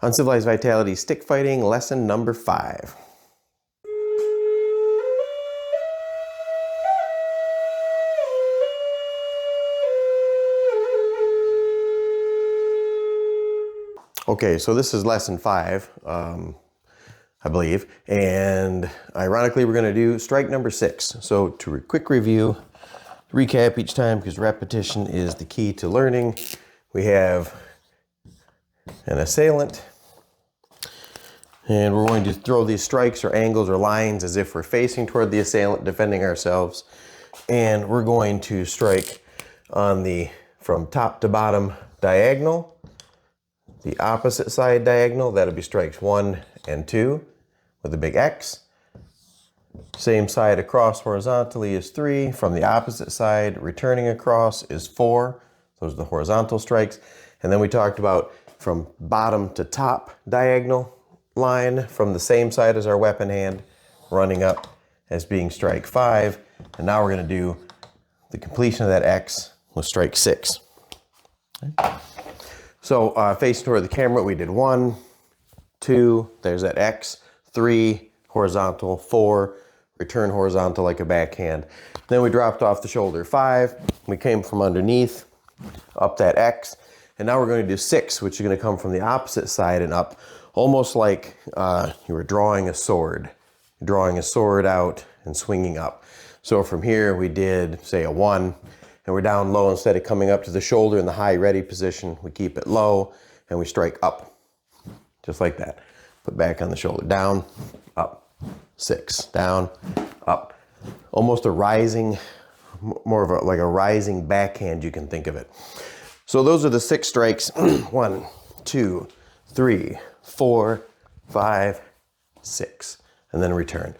Uncivilized Vitality Stick Fighting, lesson number 5. Okay, so this is lesson 5, I believe, and ironically we're going to do strike number 6. So to quick review, recap each time because repetition is the key to learning. We have an assailant, and we're going to throw these strikes or angles or lines as if we're facing toward the assailant, defending ourselves, and we're going to strike on the from top to bottom diagonal, the opposite side diagonal. That'll be strikes 1 and 2 with a big X. Same side across horizontally is 3. From the opposite side, returning across is 4. Those are the horizontal strikes. And then we talked about from bottom to top diagonal line from the same side as our weapon hand, running up as being strike 5. And now we're going to do the completion of that X with strike 6. Okay. So facing toward the camera, we did 1, 2, there's that X, 3, horizontal, 4, return horizontal like a backhand. Then we dropped off the shoulder, 5, we came from underneath, up that X, and now we're going to do 6, which is going to come from the opposite side and up, almost like you were drawing a sword out and swinging up. So from here we did, say, a 1, and we're down low. Instead of coming up to the shoulder in the high ready position, we keep it low and we strike up, just like that. Put back on the shoulder, down, up, 6, down, up. Almost a rising, more of like a rising backhand, you can think of it. So those are the 6 strikes. 1, 2, 3, 4, 5, 6, and then return.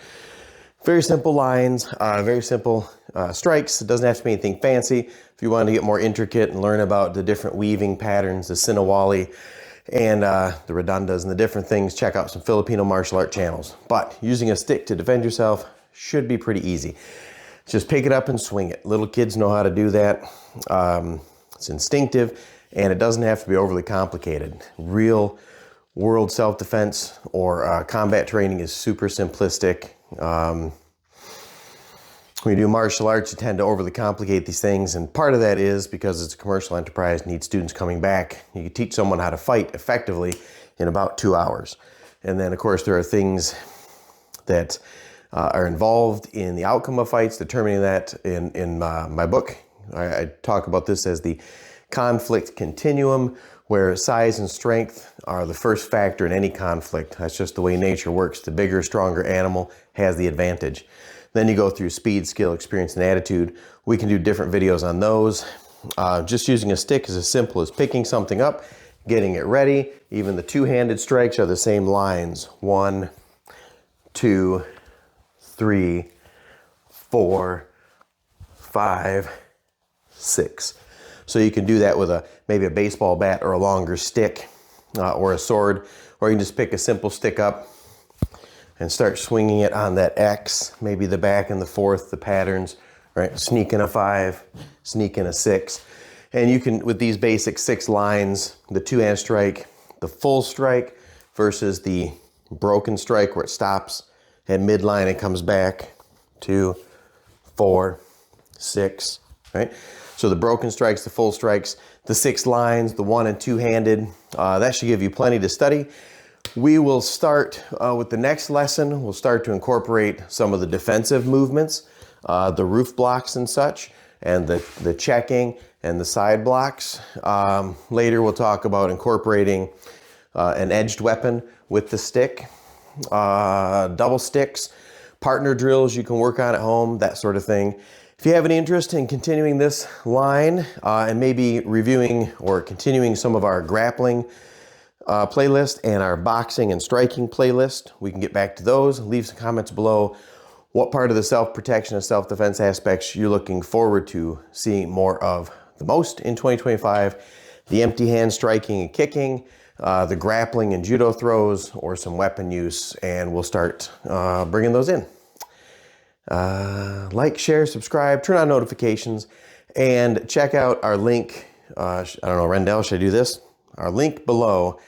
Very simple lines, very simple strikes. It doesn't have to be anything fancy. If you want to get more intricate and learn about the different weaving patterns, the Sinawali and the Redondas and the different things, check out some Filipino martial art channels. But using a stick to defend yourself should be pretty easy. Just pick it up and swing it. Little kids know how to do that. It's instinctive, and it doesn't have to be overly complicated. Real world self-defense or combat training is super simplistic. When you do martial arts, you tend to overly complicate these things, and part of that is because it's a commercial enterprise, needs students coming back. You can teach someone how to fight effectively in about 2 hours. And then, of course, there are things that are involved in the outcome of fights, determining that in my book. I talk about this as the conflict continuum, where size and strength are the first factor in any conflict. That's just the way nature works. The bigger, stronger animal has the advantage. Then you go through speed, skill, experience, and attitude. We can do different videos on those. Just using a stick is as simple as picking something up, getting it ready. Even the two-handed strikes are the same lines. 1, 2, 3, 4, 5, 6. So you can do that with maybe a baseball bat or a longer stick or a sword, or you can just pick a simple stick up and start swinging it on that X, maybe the back and the forth, the patterns, right? Sneak in a 5, sneak in a 6. And you can, with these basic 6 lines, the two-hand strike, the full strike versus the broken strike where it stops at midline and comes back, 2, 4, 6, right? So the broken strikes, the full strikes, the 6 lines, the 1- and 2-handed, that should give you plenty to study. We will start with the next lesson. We'll start to incorporate some of the defensive movements, the roof blocks and such, and the checking and the side blocks. Later we'll talk about incorporating an edged weapon with the stick, double sticks, partner drills you can work on at home, that sort of thing. If you have any interest in continuing this line and maybe reviewing or continuing some of our grappling playlist and our boxing and striking playlist, we can get back to those. Leave some comments below what part of the self-protection and self-defense aspects you're looking forward to seeing more of the most in 2025. The empty hand striking and kicking, the grappling and judo throws, or some weapon use, and we'll start bringing those in. Like, share, subscribe, turn on notifications, and check out our link. I don't know, Rendell, should I do this? Our link below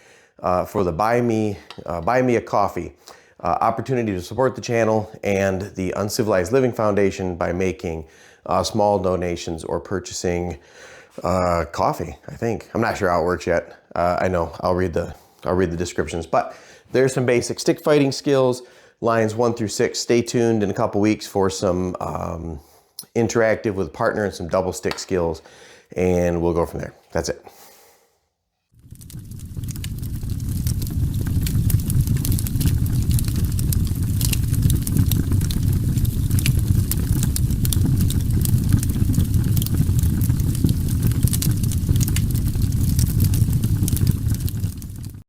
for the buy me a coffee opportunity to support the channel and the Uncivilized Living Foundation by making small donations or purchasing coffee, I think. I'm not sure how it works yet. I know I'll read the descriptions, but there's some basic stick fighting skills, lines 1 through 6. Stay tuned in a couple weeks for some interactive with partner and some double stick skills, and we'll go from there. That's it.